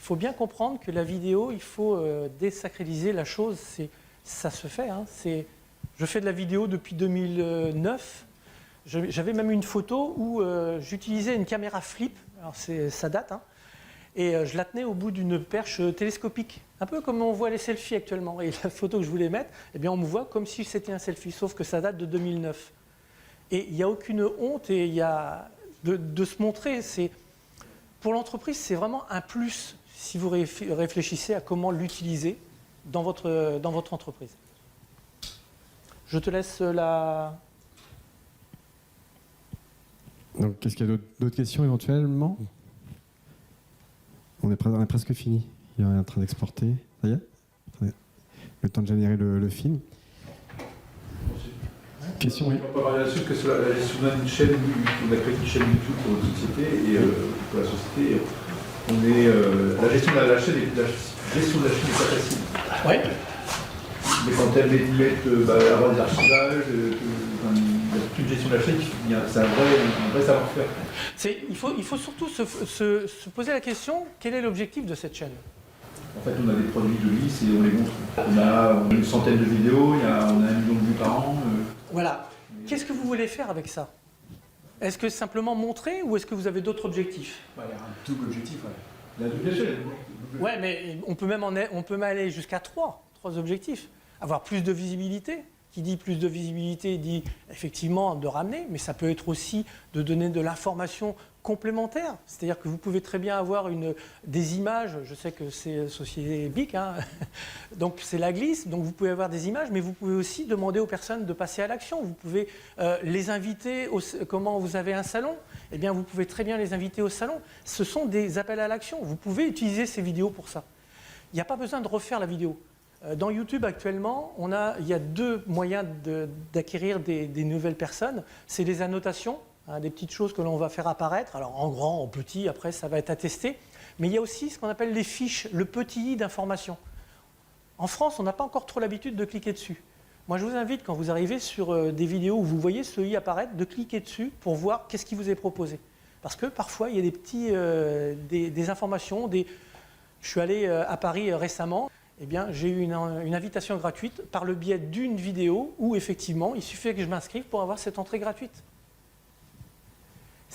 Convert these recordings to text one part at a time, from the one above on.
faut bien comprendre que la vidéo, il faut désacraliser la chose. Ça se fait. Hein, je fais de la vidéo depuis 2009. J'avais même une photo où j'utilisais une caméra flip. Alors ça date. Hein, et je la tenais au bout d'une perche télescopique. Un peu comme on voit les selfies actuellement. Et la photo que je voulais mettre, eh bien, on me voit comme si c'était un selfie. Sauf que ça date de 2009. Et il n'y a aucune honte et de se montrer. Pour l'entreprise, c'est vraiment un plus si vous réfléchissez à comment l'utiliser dans votre entreprise. Je te laisse la... Donc, qu'est-ce qu'il y a d'autres questions éventuellement? On est presque fini. Il est en train d'exporter. Ça y est? Le temps de générer le film. Question, oui. On peut parler là-dessus que sur la gestion d'une chaîne, on a créé une chaîne YouTube pour notre société et pour la société, la gestion de la chaîne n'est pas facile. Oui. Mais quand elle met avoir des archivages, il y a toute une gestion de la chaîne, c'est un vrai savoir-faire. Il faut surtout se poser la question, quel est l'objectif de cette chaîne? En fait, on a des produits de lice et on les montre. On a une centaine de vidéos, on a 1 million de vues par an. Voilà. Qu'est-ce que vous voulez faire avec ça? Est-ce que simplement montrer ou est-ce que vous avez d'autres objectifs? Il y a un double objectif. Il y a un double échelle. Ouais, mais on peut même aller jusqu'à trois objectifs. Avoir plus de visibilité. Qui dit plus de visibilité dit effectivement de ramener, mais ça peut être aussi de donner de l'information complémentaire. C'est-à-dire que vous pouvez très bien avoir des images, je sais que c'est Société BIC, hein, donc c'est la glisse, donc vous pouvez avoir des images, mais vous pouvez aussi demander aux personnes de passer à l'action. Vous pouvez les inviter, comment vous avez un salon, eh bien vous pouvez très bien les inviter au salon. Ce sont des appels à l'action, vous pouvez utiliser ces vidéos pour ça. Il n'y a pas besoin de refaire la vidéo. Dans YouTube actuellement, il y a deux moyens d'acquérir des nouvelles personnes. C'est les annotations, hein, des petites choses que l'on va faire apparaître. Alors en grand, en petit, après ça va être attesté. Mais il y a aussi ce qu'on appelle les fiches, le petit i d'information. En France, on n'a pas encore trop l'habitude de cliquer dessus. Moi, je vous invite, quand vous arrivez sur des vidéos où vous voyez ce i apparaître, de cliquer dessus pour voir qu'est-ce qui vous est proposé. Parce que parfois, il y a des informations. Je suis allé à Paris récemment. Eh bien, j'ai eu une invitation gratuite par le biais d'une vidéo où, effectivement, il suffit que je m'inscrive pour avoir cette entrée gratuite.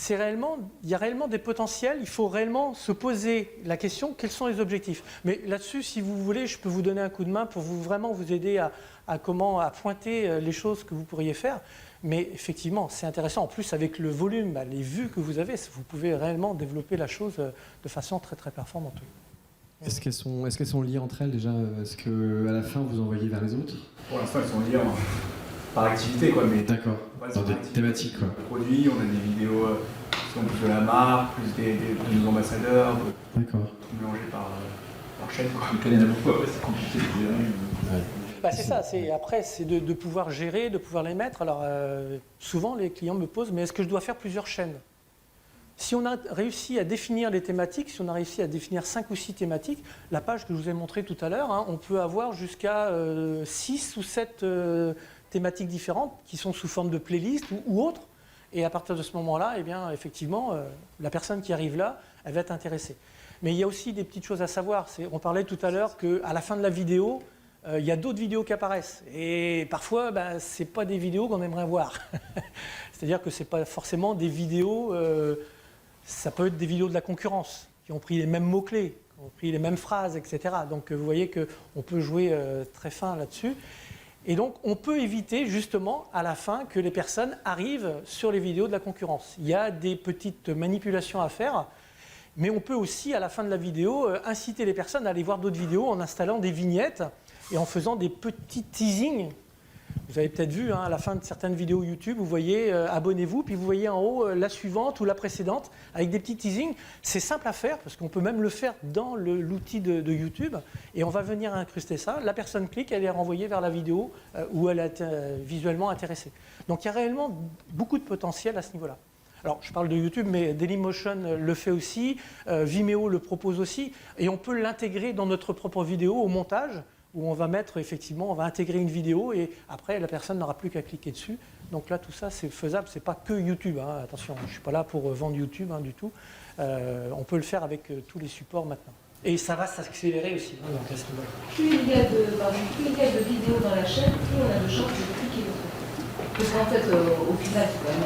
Il y a réellement des potentiels, il faut réellement se poser la question, quels sont les objectifs? Mais là-dessus, si vous voulez, je peux vous donner un coup de main pour vraiment vous aider à pointer les choses que vous pourriez faire. Mais effectivement, c'est intéressant. En plus, avec le volume, les vues que vous avez, vous pouvez réellement développer la chose de façon très, très performante. Est-ce qu'elles sont liées entre elles déjà? Est-ce qu'à la fin, vous envoyez vers les autres? Pour l'instant, elles sont liées par activité, quoi. D'accord, dans des thématiques, quoi. Produits, on a des vidéos qui sont plus de la marque, plus de nos ambassadeurs. D'accord. Mélangées par chaîne, quoi. Il y en a beaucoup, après, c'est compliqué de gérer. C'est ça, après, c'est de pouvoir gérer, de pouvoir les mettre. Alors, souvent, les clients me posent, mais est-ce que je dois faire plusieurs chaînes? Si on a réussi à définir les thématiques, si on a réussi à définir 5 ou 6 thématiques, la page que je vous ai montrée tout à l'heure, hein, on peut avoir jusqu'à 6 ou 7 thématiques différentes qui sont sous forme de playlist ou autres. Et à partir de ce moment-là, eh bien, effectivement, la personne qui arrive là, elle va être intéressée. Mais il y a aussi des petites choses à savoir. On parlait tout à l'heure qu'à la fin de la vidéo, il y a d'autres vidéos qui apparaissent. Et parfois, ce n'est pas des vidéos qu'on aimerait voir. C'est-à-dire que ce n'est pas forcément des vidéos... ça peut être des vidéos de la concurrence, qui ont pris les mêmes mots-clés, qui ont pris les mêmes phrases, etc. Donc vous voyez qu'on peut jouer très fin là-dessus. Et donc on peut éviter justement à la fin que les personnes arrivent sur les vidéos de la concurrence. Il y a des petites manipulations à faire, mais on peut aussi à la fin de la vidéo inciter les personnes à aller voir d'autres vidéos en installant des vignettes et en faisant des petits teasings. Vous avez peut-être vu, hein, à la fin de certaines vidéos YouTube, vous voyez abonnez-vous, puis vous voyez en haut la suivante ou la précédente avec des petits teasings. C'est simple à faire parce qu'on peut même le faire dans l'outil de YouTube et on va venir incruster ça. La personne clique, elle est renvoyée vers la vidéo où elle est visuellement intéressée. Donc il y a réellement beaucoup de potentiel à ce niveau-là. Alors je parle de YouTube, mais Dailymotion le fait aussi, Vimeo le propose aussi et on peut l'intégrer dans notre propre vidéo au montage, où on va mettre effectivement, on va intégrer une vidéo et après la personne n'aura plus qu'à cliquer dessus. Donc là tout ça c'est faisable, c'est pas que YouTube, hein. Attention, je ne suis pas là pour vendre YouTube du tout. On peut le faire avec tous les supports maintenant. Et ça va s'accélérer aussi. Hein, donc, à ce niveau-là. Plus il y a de vidéos dans la chaîne, plus on a de chances de cliquer dessus. Parce qu'en fait, au final, il faut quand même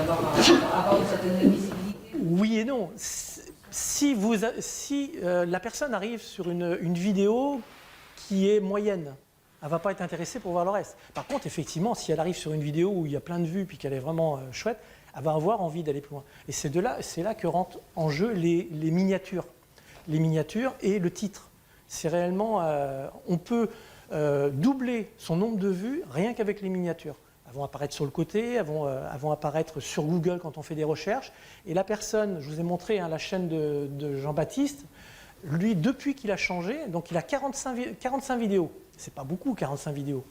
avoir une certaine visibilité. Oui et non. Si la personne arrive sur une vidéo qui est moyenne, elle ne va pas être intéressée pour voir le reste. Par contre, effectivement, si elle arrive sur une vidéo où il y a plein de vues puis qu'elle est vraiment chouette, elle va avoir envie d'aller plus loin. Et c'est là que rentrent en jeu les miniatures. Les miniatures et le titre. C'est réellement... on peut doubler son nombre de vues rien qu'avec les miniatures. Elles vont apparaître sur le côté, elles vont apparaître sur Google quand on fait des recherches. Et la personne, je vous ai montré la chaîne de Jean-Baptiste, lui, depuis qu'il a changé, donc il a 45 vidéos. C'est pas beaucoup, 45 vidéos.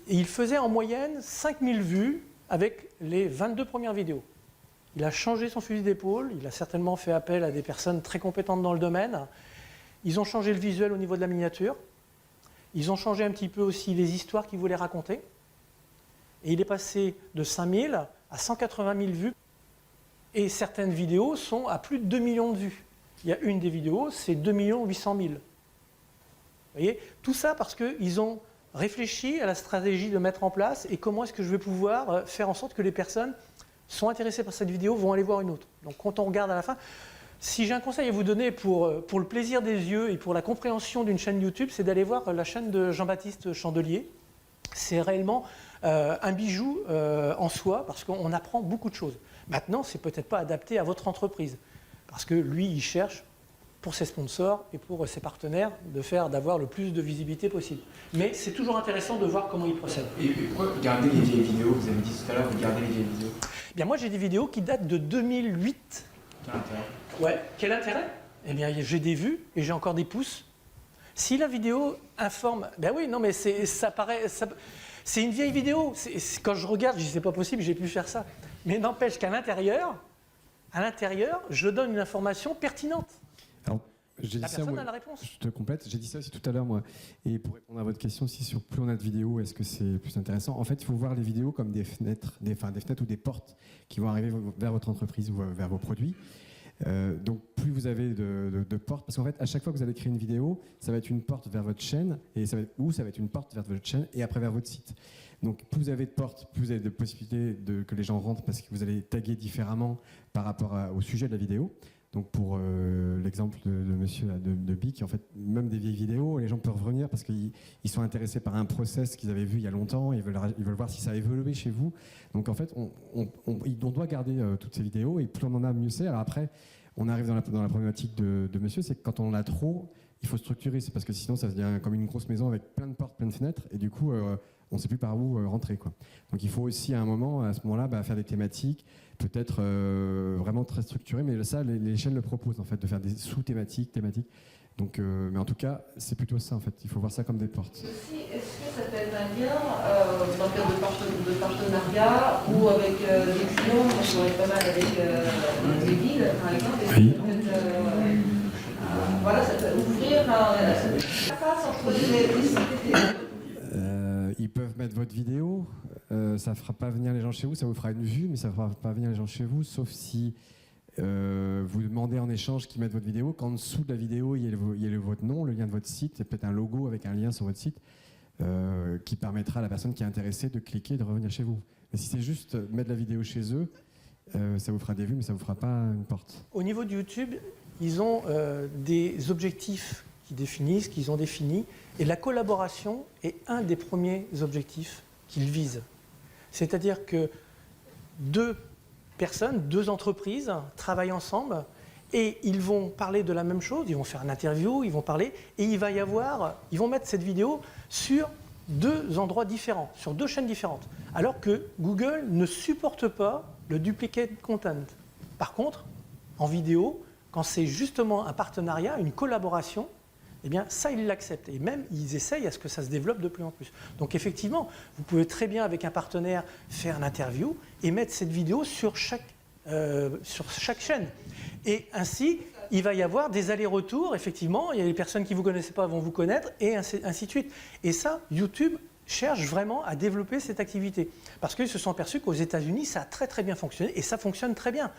Et il faisait en moyenne 5000 vues avec les 22 premières vidéos. Il a changé son fusil d'épaule, il a certainement fait appel à des personnes très compétentes dans le domaine. Ils ont changé le visuel au niveau de la miniature. Ils ont changé un petit peu aussi les histoires qu'ils voulaient raconter. Et il est passé de 5000 à 180 000 vues. Et certaines vidéos sont à plus de 2 millions de vues. Il y a une des vidéos, c'est 2 800 000. Vous voyez, tout ça parce qu'ils ont réfléchi à la stratégie de mettre en place et comment est-ce que je vais pouvoir faire en sorte que les personnes sont intéressées par cette vidéo, vont aller voir une autre. Donc quand on regarde à la fin, si j'ai un conseil à vous donner pour le plaisir des yeux et pour la compréhension d'une chaîne YouTube, c'est d'aller voir la chaîne de Jean-Baptiste Chandelier. C'est réellement un bijou en soi parce qu'on apprend beaucoup de choses. Maintenant, c'est peut-être pas adapté à votre entreprise parce que lui, il cherche pour ses sponsors et pour ses partenaires d'avoir le plus de visibilité possible. Mais c'est toujours intéressant de voir comment il procède. Et pourquoi vous gardez les vieilles vidéos? Vous avez dit tout à l'heure, vous gardez les vieilles vidéos. Bien, moi, j'ai des vidéos qui datent de 2008. Quel intérêt? Ouais. Quel intérêt? Eh bien, j'ai des vues et j'ai encore des pouces. Si la vidéo informe... Ben oui, non, mais c'est une vieille vidéo. Quand je regarde, je dis c'est pas possible, j'ai pu faire ça. Mais n'empêche qu'à l'intérieur, je donne une information pertinente. Alors, j'ai La dit ça, personne moi, a la réponse. je te complète, j'ai dit ça aussi tout à l'heure, moi. Et pour répondre à votre question aussi sur plus on a de vidéos, est-ce que c'est plus intéressant? En fait, il faut voir les vidéos comme des fenêtres, des fenêtres ou des portes qui vont arriver vers votre entreprise ou vers vos produits. Donc plus vous avez de portes, parce qu'en fait à chaque fois que vous allez créer une vidéo, ça va être une porte vers votre chaîne, et ça va être une porte vers votre chaîne et après vers votre site. Donc plus vous avez de portes, plus vous avez de possibilités que les gens rentrent parce que vous allez taguer différemment par rapport au sujet de la vidéo. Donc pour l'exemple de monsieur de Bic, en fait, même des vieilles vidéos, les gens peuvent revenir parce qu'ils sont intéressés par un process qu'ils avaient vu il y a longtemps, ils veulent voir si ça a évolué chez vous. Donc en fait, on doit garder toutes ces vidéos et plus on en a, mieux c'est. Alors après, on arrive dans la problématique de monsieur, c'est que quand on en a trop, il faut structurer. C'est parce que sinon, ça devient comme une grosse maison avec plein de portes, plein de fenêtres et du coup, on ne sait plus par où rentrer, quoi. Donc il faut aussi à ce moment-là, faire des thématiques, peut-être vraiment très structurées, mais ça, les chaînes le proposent en fait, de faire des sous-thématiques, thématiques. Donc, mais en tout cas, c'est plutôt ça en fait. Il faut voir ça comme des portes. Aussi, est-ce que ça peut être un lien dans le cadre de partenariat ou avec des clients? Moi, je travaille pas mal avec les villes, par exemple. Oui. Voilà, ça peut ouvrir une face entre les sites. Ils peuvent mettre votre vidéo, ça ne fera pas venir les gens chez vous, ça vous fera une vue, mais ça ne fera pas venir les gens chez vous, sauf si vous demandez en échange qu'ils mettent votre vidéo, qu'en dessous de la vidéo, il y ait votre nom, le lien de votre site, et peut-être un logo avec un lien sur votre site qui permettra à la personne qui est intéressée de cliquer et de revenir chez vous. Mais si c'est juste mettre la vidéo chez eux, ça vous fera des vues, mais ça ne vous fera pas une porte. Au niveau de YouTube, ils ont des objectifs qu'ils ont définis, et la collaboration est un des premiers objectifs qu'ils visent. C'est-à-dire que deux personnes, deux entreprises travaillent ensemble et ils vont parler de la même chose, ils vont faire une interview, ils vont parler, et ils vont mettre cette vidéo sur deux endroits différents, sur deux chaînes différentes, alors que Google ne supporte pas le duplicate content. Par contre, en vidéo, quand c'est justement un partenariat, une collaboration, eh bien ça, ils l'acceptent. Et même, ils essayent à ce que ça se développe de plus en plus. Donc effectivement, vous pouvez très bien, avec un partenaire, faire une interview et mettre cette vidéo sur chaque chaîne. Et ainsi, il va y avoir des allers-retours, effectivement. Il y a les personnes qui ne vous connaissaient pas vont vous connaître, et ainsi de suite. Et ça, YouTube cherchent vraiment à développer cette activité. Parce qu'ils se sont aperçus qu'aux États-Unis, ça a très très bien fonctionné et ça fonctionne très bien.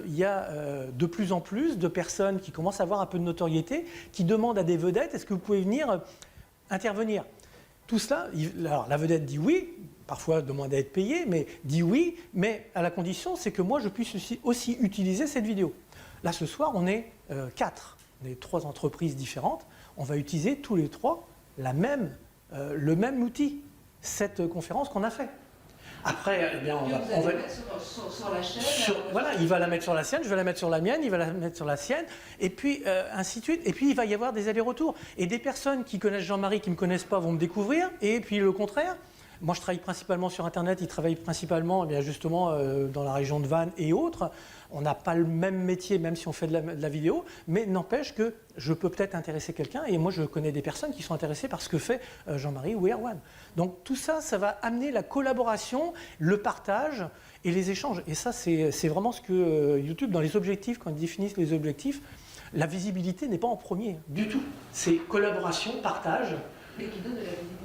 Il y a de plus en plus de personnes qui commencent à avoir un peu de notoriété, qui demandent à des vedettes, est-ce que vous pouvez venir intervenir? Tout cela, alors la vedette dit oui, parfois demande à être payée, mais dit oui, mais à la condition, c'est que moi je puisse aussi utiliser cette vidéo. Là ce soir, on est 4, on est 3 entreprises différentes, on va utiliser tous les 3 le même outil, cette conférence qu'on a fait. Après, eh bien, on va mettre sur la chaîne. voilà, il va la mettre sur la sienne, je vais la mettre sur la mienne, il va la mettre sur la sienne, et puis ainsi de suite. Et puis il va y avoir des allers-retours. Et des personnes qui connaissent Jean-Marie, qui ne me connaissent pas, vont me découvrir, et puis le contraire. Moi, je travaille principalement sur Internet, il travaille principalement, eh bien, justement, dans la région de Vannes et autres. On n'a pas le même métier, même si on fait de la vidéo, mais n'empêche que je peux peut-être intéresser quelqu'un, et moi, je connais des personnes qui sont intéressées par ce que fait Jean-Marie ou Erwan. Donc, tout ça, ça va amener la collaboration, le partage et les échanges. Et ça, c'est vraiment ce que YouTube, dans les objectifs, quand ils définissent les objectifs, la visibilité n'est pas en premier, du tout. C'est collaboration, partage. Mais qui donne de la visibilité.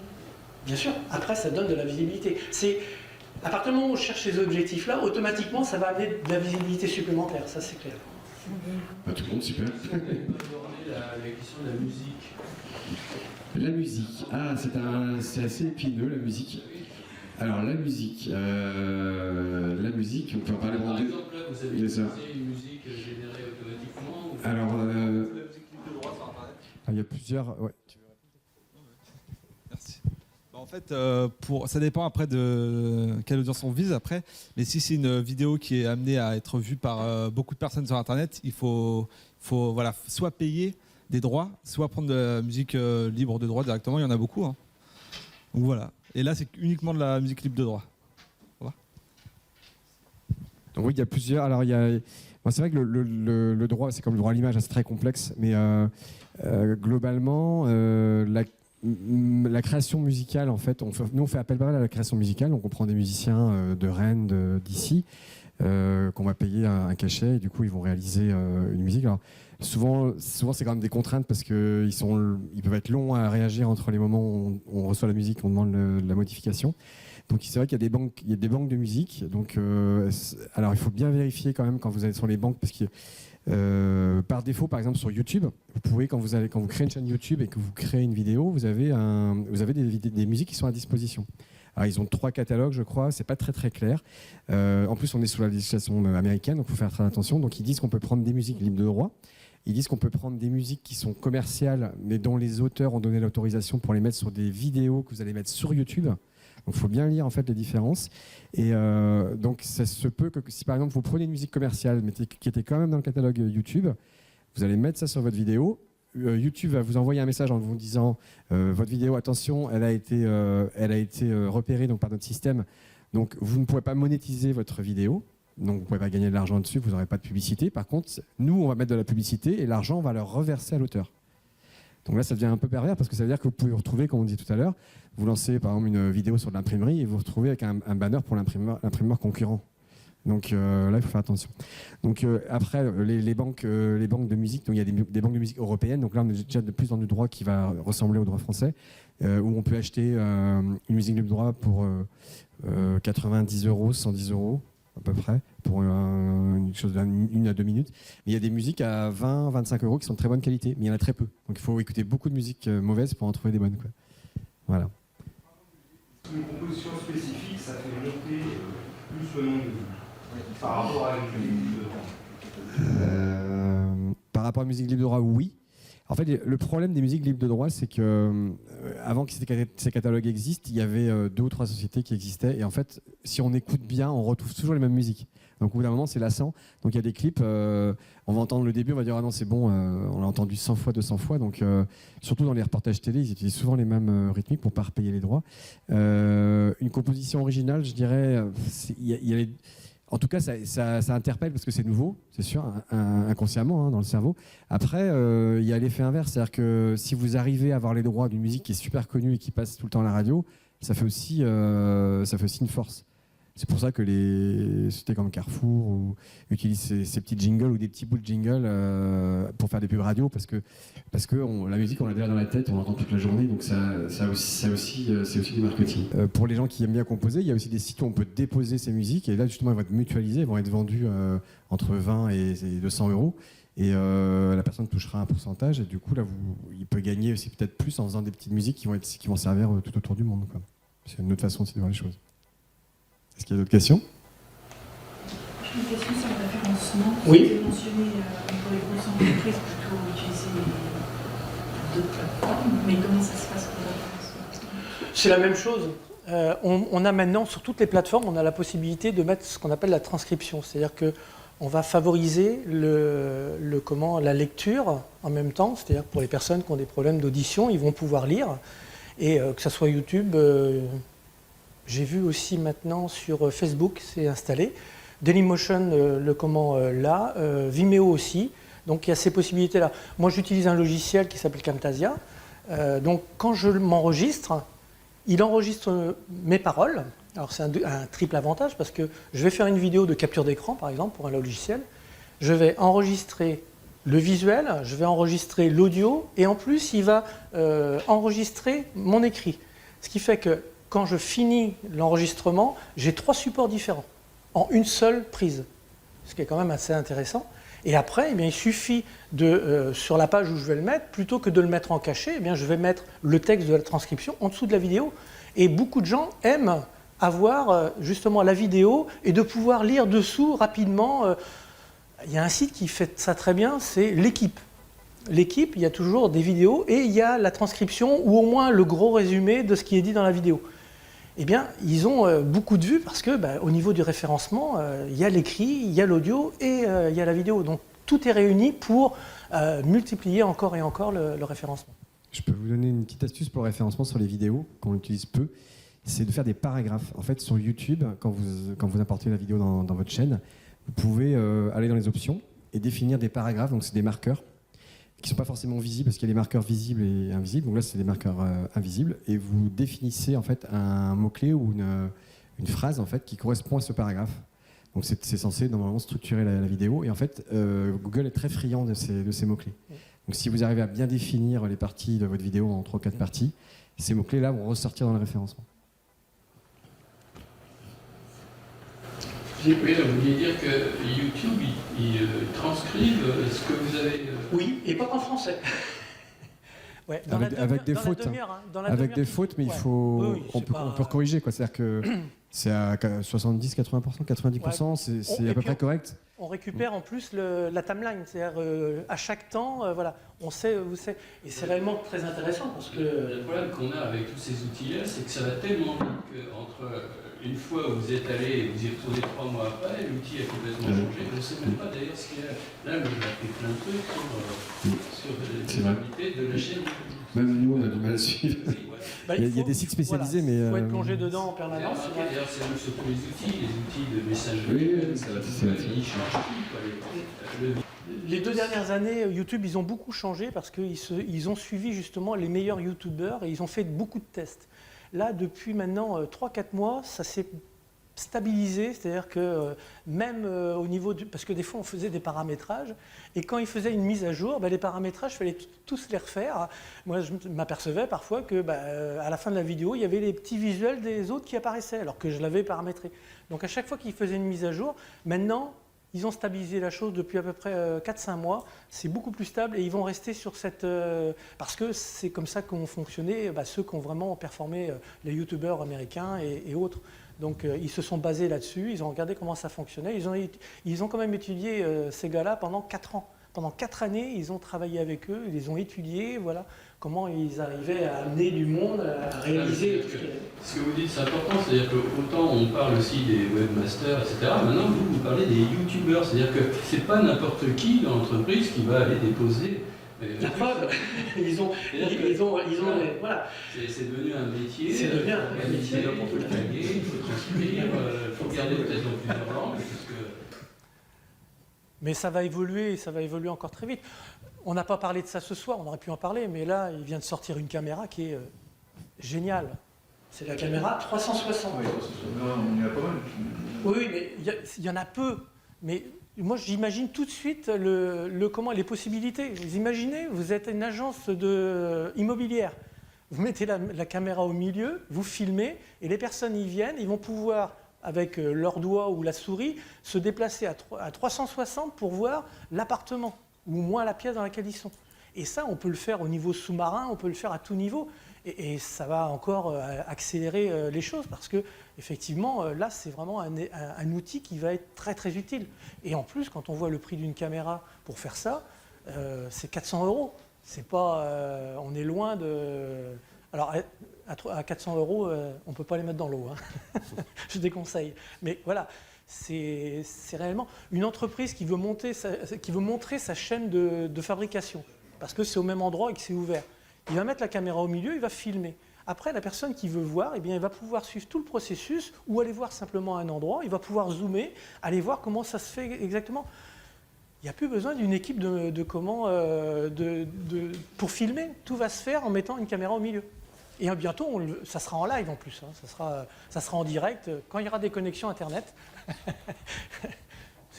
Bien sûr, après ça donne de la visibilité. C'est à partir du moment où on cherche ces objectifs-là, automatiquement ça va amener de la visibilité supplémentaire, ça c'est clair. Tout le monde, super. On n'a pas abordé la question de la musique. La musique, c'est assez épineux la musique. Alors la musique, on peut en parler Par exemple, là, vous avez C'est ça. utilisé une musique générée automatiquement. Alors, la musique libre de droit sur Internet. il y a plusieurs. Ouais. Merci. En fait, ça dépend après de quelle audience on vise après. Mais si c'est une vidéo qui est amenée à être vue par beaucoup de personnes sur Internet, il faut voilà, soit payer des droits, soit prendre de la musique libre de droit directement. Il y en a beaucoup. Hein. Donc voilà. Et là, c'est uniquement de la musique libre de droit. Voilà. Donc oui, il y a plusieurs. Alors bon, c'est vrai que le droit, c'est comme le droit à l'image, c'est très complexe. Mais globalement, la création musicale, en fait, nous on fait appel pas mal à la création musicale, donc on prend des musiciens de Rennes, d'ici, qu'on va payer un cachet, et du coup ils vont réaliser une musique. Alors, souvent c'est quand même des contraintes parce qu'ils peuvent être longs à réagir entre les moments où on reçoit la musique, on demande la modification. Donc c'est vrai qu'il y a des banques de musique. Donc alors il faut bien vérifier quand même quand vous allez sur les banques, parce que par défaut, par exemple sur YouTube, vous pouvez quand vous créez une chaîne YouTube et que vous créez une vidéo, vous avez des musiques qui sont à disposition. Alors ils ont 3 catalogues, je crois, c'est pas très très clair. En plus, on est sous la législation américaine, donc il faut faire très attention. Donc ils disent qu'on peut prendre des musiques libres de droit. Ils disent qu'on peut prendre des musiques qui sont commerciales, mais dont les auteurs ont donné l'autorisation pour les mettre sur des vidéos que vous allez mettre sur YouTube. Donc il faut bien lire en fait les différences. Et donc ça se peut que si par exemple vous prenez une musique commerciale, mais qui était quand même dans le catalogue YouTube, vous allez mettre ça sur votre vidéo. YouTube va vous envoyer un message en vous disant votre vidéo, attention, elle a été repérée donc, par notre système. Donc vous ne pourrez pas monétiser votre vidéo. Donc vous ne pouvez pas gagner de l'argent dessus, vous n'aurez pas de publicité. Par contre, nous, on va mettre de la publicité et l'argent, on va le reverser à l'auteur. Donc là, ça devient un peu pervers parce que ça veut dire que vous pouvez vous retrouver, comme on dit tout à l'heure, vous lancez par exemple une vidéo sur de l'imprimerie et vous vous retrouvez avec un banner pour l'imprimeur concurrent. Donc là, il faut faire attention. Donc après, les banques de musique, donc il y a des banques de musique européennes. Donc là, on est déjà de plus dans du droit qui va ressembler au droit français, où on peut acheter une musique libre de droit pour 90 €, 110 € à peu près, pour une chose d'1 à 2 minutes. Mais il y a des musiques à 20, 25 € qui sont de très bonne qualité, mais il y en a très peu. Donc il faut écouter beaucoup de musique mauvaise pour en trouver des bonnes, quoi. Voilà. Une composition spécifique, ça fait monter plus le nombre de vues par rapport à une musique libre de droit. Par rapport à la musique libre de droit, oui. En fait, le problème des musiques libres de droit, c'est que avant que ces catalogues existent, il y avait 2 ou 3 sociétés qui existaient. Et en fait, si on écoute bien, on retrouve toujours les mêmes musiques. Donc au bout d'un moment, c'est lassant. Donc il y a des clips, on va entendre le début, on va dire ah non c'est bon, on l'a entendu 100 fois, 200 fois. Donc surtout dans les reportages télé, ils utilisent souvent les mêmes rythmiques pour pas repayer les droits. Une composition originale, je dirais, en tout cas, ça interpelle parce que c'est nouveau, c'est sûr, inconsciemment dans le cerveau. Après, il y a l'effet inverse, c'est-à-dire que si vous arrivez à avoir les droits d'une musique qui est super connue et qui passe tout le temps à la radio, ça fait aussi une force. C'est pour ça que les sociétés comme Carrefour utilisent ces petits jingles ou des petits bouts de jingles pour faire des pubs radio parce que la musique, on l'a déjà dans la tête, on l'entend toute la journée, donc c'est aussi du marketing. Pour les gens qui aiment bien composer, il y a aussi des sites où on peut déposer ces musiques et là justement elles vont être mutualisées, elles vont être vendues entre 20 et 200 euros. Et la personne touchera un pourcentage et du coup là il peut gagner aussi peut-être plus en faisant des petites musiques qui vont servir tout autour du monde, quoi. C'est une autre façon aussi de voir les choses. Est-ce qu'il y a d'autres questions? J'ai une question sur le référencement. Oui. Vous avez mentionné pour les grosses entreprises plutôt utiliser d'autres plateformes, mais comment ça se passe pour le référencement? C'est la même chose. On a maintenant, sur toutes les plateformes, on a la possibilité de mettre ce qu'on appelle la transcription. C'est-à-dire qu'on va favoriser la lecture en même temps. C'est-à-dire pour les personnes qui ont des problèmes d'audition, ils vont pouvoir lire. Et que ce soit YouTube, j'ai vu aussi maintenant sur Facebook, c'est installé. Dailymotion, là. Vimeo aussi. Donc il y a ces possibilités-là. Moi, j'utilise un logiciel qui s'appelle Camtasia. Donc quand je m'enregistre, il enregistre mes paroles. Alors c'est un triple avantage parce que je vais faire une vidéo de capture d'écran, par exemple, pour un logiciel. Je vais enregistrer le visuel, je vais enregistrer l'audio et en plus, il va enregistrer mon écrit. Ce qui fait que quand je finis l'enregistrement, j'ai 3 supports différents en une seule prise, ce qui est quand même assez intéressant. Et après, eh bien, il suffit sur la page où je vais le mettre, plutôt que de le mettre en cachet, eh bien, je vais mettre le texte de la transcription en dessous de la vidéo. Et beaucoup de gens aiment avoir justement la vidéo et de pouvoir lire dessous rapidement. Il y a un site qui fait ça très bien, c'est L'équipe. L'équipe, il y a toujours des vidéos et il y a la transcription ou au moins le gros résumé de ce qui est dit dans la vidéo. Eh bien, ils ont beaucoup de vues parce que, au niveau du référencement, il y a l'écrit, il y a l'audio et il y a la vidéo. Donc, tout est réuni pour multiplier encore et encore le référencement. Je peux vous donner une petite astuce pour le référencement sur les vidéos, qu'on utilise peu. C'est de faire des paragraphes. En fait, sur YouTube, quand vous importez la vidéo dans votre chaîne, vous pouvez aller dans les options et définir des paragraphes. Donc, c'est des marqueurs qui ne sont pas forcément visibles parce qu'il y a des marqueurs visibles et invisibles. Donc là, c'est des marqueurs invisibles. Et vous définissez en fait un mot-clé ou une phrase en fait, qui correspond à ce paragraphe. Donc c'est censé normalement structurer la vidéo. Et en fait, Google est très friand de ces mots-clés. Donc si vous arrivez à bien définir les parties de votre vidéo en 3 ou 4 parties, ces mots-clés-là vont ressortir dans le référencement. Oui, vous vouliez dire que YouTube, il transcrive ce que vous avez... Oui, et pas en français. Ouais, avec des fautes. Avec des fautes, mais il faut, on peut corriger, quoi. C'est-à-dire que c'est à 70-80%, 90%, c'est à peu près correct. On récupère en plus la timeline, c'est-à-dire à chaque temps, voilà, on sait où c'est. Et c'est réellement très intéressant parce que... Le problème qu'on a avec tous ces outils-là, c'est que ça va tellement vite qu'entre une fois où vous êtes allé et vous y retournez 3 mois après, l'outil a complètement changé. On ne sait même pas d'ailleurs ce qu'il y a. Là, j'ai appris plein de trucs sur les vulnérabilités de la chaîne. Même nous, on a du mal à suivre. Il y a des sites spécialisés, mais... Il faut être plongé dedans en permanence. D'ailleurs, c'est même sur tous les outils de messagerie. Oui, ça va, ils changent tout. Les 2 dernières années, YouTube, ils ont beaucoup changé parce qu'ils ont suivi justement les meilleurs YouTubeurs et ils ont fait beaucoup de tests. Là, depuis maintenant 3-4 mois, ça s'est stabilisé, c'est-à-dire que même au niveau du... Parce que des fois, on faisait des paramétrages, et quand ils faisaient une mise à jour, les paramétrages, il fallait tous les refaire. Moi, je m'apercevais parfois que à la fin de la vidéo, il y avait les petits visuels des autres qui apparaissaient, alors que je l'avais paramétré. Donc à chaque fois qu'ils faisaient une mise à jour, maintenant, ils ont stabilisé la chose depuis à peu près 4-5 mois. C'est beaucoup plus stable et ils vont rester sur cette... parce que c'est comme ça qu'ont fonctionné ceux qui ont vraiment performé, les youtubeurs américains et autres. Donc ils se sont basés là-dessus, ils ont regardé comment ça fonctionnait. Ils ont quand même étudié ces gars-là pendant 4 ans. Pendant 4 années, ils ont travaillé avec eux, ils les ont étudiés, voilà, comment ils arrivaient à amener du monde, à réaliser... Ce que vous dites, c'est important, c'est-à-dire qu'autant on parle aussi des webmasters, etc. Maintenant, vous parlez des youtubeurs, c'est-à-dire que c'est pas n'importe qui dans l'entreprise qui va aller déposer... La preuve, voilà. C'est devenu un métier. C'est devenu un métier. Il faut le taguer, il faut transcrire, il faut regarder peut-être dans plusieurs langues. Mais ça va évoluer, encore très vite. On n'a pas parlé de ça ce soir, on aurait pu en parler, mais là, il vient de sortir une caméra qui est géniale. C'est la caméra 360. Oui, on y a pas mal. Oui, mais il y en a peu. Mais moi, j'imagine tout de suite comment les possibilités. Vous imaginez, vous êtes une agence immobilière. Vous mettez la caméra au milieu, vous filmez, et les personnes y viennent, ils vont pouvoir, avec leur doigt ou la souris, se déplacer à 360 pour voir l'appartement, ou au moins la pièce dans laquelle ils sont. Et ça, on peut le faire au niveau sous-marin, on peut le faire à tout niveau. Et ça va encore accélérer les choses, parce que effectivement, là, c'est vraiment un outil qui va être très très utile. Et en plus, quand on voit le prix d'une caméra pour faire ça, c'est 400 €. C'est pas, on est loin de. Alors à 400 €, on ne peut pas les mettre dans l'eau. Hein. Je déconseille. Mais voilà, c'est réellement une entreprise qui veut montrer sa chaîne de fabrication, parce que c'est au même endroit et que c'est ouvert. Il va mettre la caméra au milieu, il va filmer. Après, la personne qui veut voir, eh bien, elle va pouvoir suivre tout le processus ou aller voir simplement un endroit. Il va pouvoir zoomer, aller voir comment ça se fait exactement. Il n'y a plus besoin d'une équipe pour filmer. Tout va se faire en mettant une caméra au milieu. Et bientôt, ça sera en live en plus. Hein. Ça sera en direct quand il y aura des connexions Internet.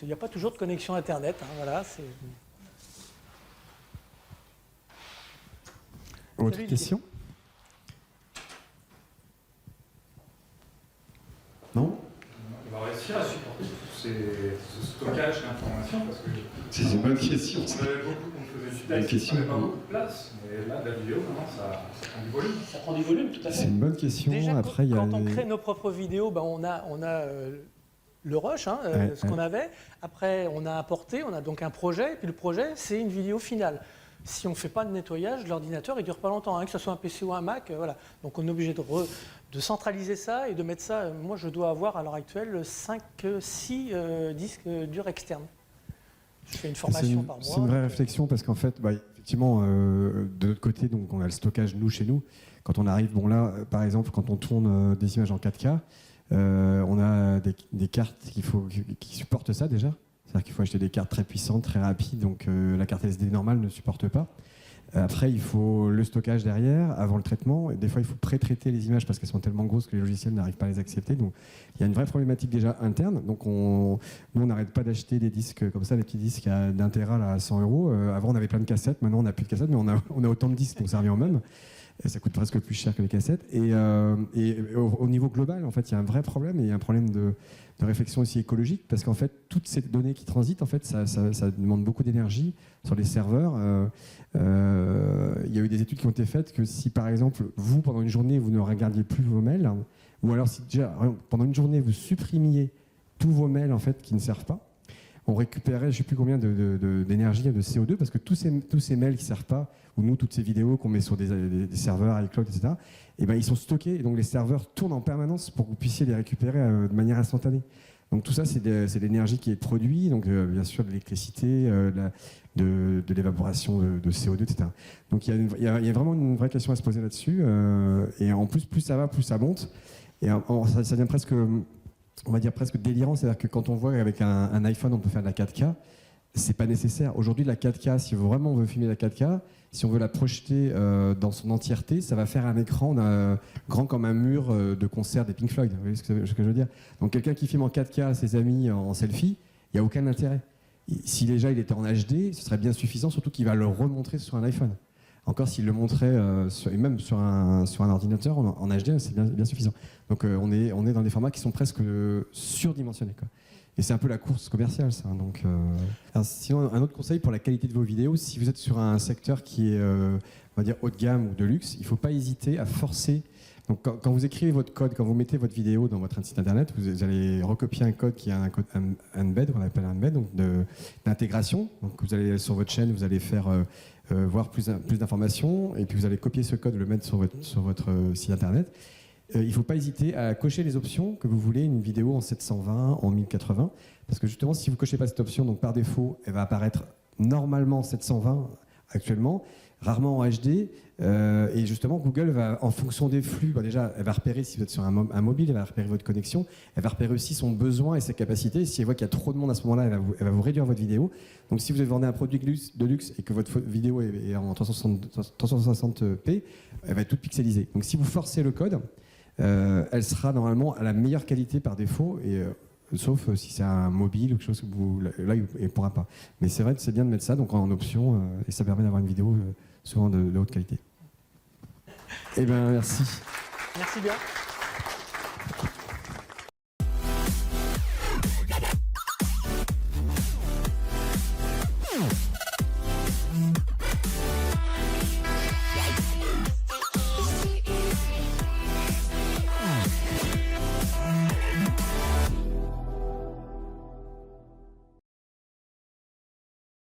Il n'y a pas toujours de connexion Internet. Hein, voilà, Autre question? Non? On va réussir à supporter ce stockage d'informations parce que C'est une bonne question. on avait beaucoup, on faisait du texte, ça n'avait pas beaucoup de place, mais là, de la vidéo, maintenant, ça prend du volume. Ça prend du volume, tout à fait. C'est une bonne question. Déjà, Après, quand on crée nos propres vidéos, ben on a le rush, hein, ce qu'on avait. Après, on a importé, on a donc un projet. Et puis le projet, c'est une vidéo finale. Si on ne fait pas de nettoyage, l'ordinateur, il ne dure pas longtemps, hein, que ce soit un PC ou un Mac. Voilà. Donc on est obligé de centraliser ça et de mettre ça. Moi, je dois avoir à l'heure actuelle 5-6 disques durs externes. Je fais une formation par mois. C'est une vraie réflexion parce qu'en fait, effectivement, de notre côté, donc, on a le stockage chez nous. Quand on arrive, bon là, par exemple, quand on tourne des images en 4K, on a des cartes qui supportent ça déjà. C'est-à-dire qu'il faut acheter des cartes très puissantes, très rapides, donc la carte SD normale ne supporte pas. Après, il faut le stockage derrière, avant le traitement. Et des fois, il faut pré-traiter les images parce qu'elles sont tellement grosses que les logiciels n'arrivent pas à les accepter. Donc, il y a une vraie problématique déjà interne. Donc, nous, on n'arrête pas d'acheter des disques comme ça, des petits disques d'un téra à 100 €. Avant, on avait plein de cassettes. Maintenant, on n'a plus de cassettes, mais on a autant de disques, donc ça revient au même. Et ça coûte presque plus cher que les cassettes. Et au niveau global, en fait, il y a un vrai problème. Et il y a un problème de réflexion aussi écologique, parce qu'en fait, toutes ces données qui transitent, en fait, ça demande beaucoup d'énergie sur les serveurs. Il y a eu des études qui ont été faites que si, par exemple, vous, pendant une journée, vous ne regardiez plus vos mails, ou alors si déjà, pendant une journée, vous supprimiez tous vos mails, en fait, qui ne servent pas, on récupérait, je ne sais plus combien d'énergie, de CO2, parce que tous ces mails qui ne servent pas, ou nous, toutes ces vidéos qu'on met sur des serveurs, iCloud, etc., eh ben, ils sont stockés, et donc les serveurs tournent en permanence pour que vous puissiez les récupérer de manière instantanée. Donc tout ça, c'est de l'énergie qui est produite, donc bien sûr de l'électricité, de l'évaporation de CO2, etc. Donc il y a vraiment une vraie question à se poser là-dessus, et en plus ça va, plus ça monte, et ça devient presque, on va dire presque délirant, c'est-à-dire que quand on voit qu'avec un iPhone on peut faire de la 4K, c'est pas nécessaire. Aujourd'hui, la 4K, si vraiment on veut filmer la 4K, si on veut la projeter dans son entièreté, ça va faire un écran grand comme un mur de concert des Pink Floyd. Vous voyez ce que je veux dire? Donc quelqu'un qui filme en 4K à ses amis en selfie, il n'y a aucun intérêt. Si déjà il était en HD, ce serait bien suffisant, surtout qu'il va le remontrer sur un iPhone. Encore s'il le montrait, et même sur un ordinateur en HD, c'est bien suffisant. Donc on est dans des formats qui sont presque surdimensionnés, quoi. Et c'est un peu la course commerciale, ça. Donc, sinon, un autre conseil pour la qualité de vos vidéos, si vous êtes sur un secteur qui est, on va dire, haut de gamme ou de luxe, il ne faut pas hésiter à forcer. Donc, quand vous écrivez votre code, quand vous mettez votre vidéo dans votre site internet, vous allez recopier un code qui a un code embed, qu'on appelle un embed, donc d'intégration. Donc, vous allez sur votre chaîne, vous allez faire voir plus d'informations, et puis vous allez copier ce code, le mettre sur votre site internet. Il ne faut pas hésiter à cocher les options que vous voulez, une vidéo en 720, en 1080, parce que justement, si vous ne cochez pas cette option, donc par défaut, elle va apparaître normalement en 720 actuellement, rarement en HD, et justement, Google va, en fonction des flux, déjà, elle va repérer si vous êtes sur un mobile, elle va repérer votre connexion, elle va repérer aussi son besoin et ses capacités. Si elle voit qu'il y a trop de monde à ce moment-là, elle va vous réduire votre vidéo. Donc, si vous vendez un produit de luxe et que votre vidéo est en 360p, elle va être toute pixelisée. Donc, si vous forcez le code, elle sera normalement à la meilleure qualité par défaut, et, sauf si c'est un mobile ou quelque chose, là il ne pourra pas. Mais c'est vrai que c'est bien de mettre ça donc en option, et ça permet d'avoir une vidéo souvent de haute qualité. Eh bien, merci. Merci bien.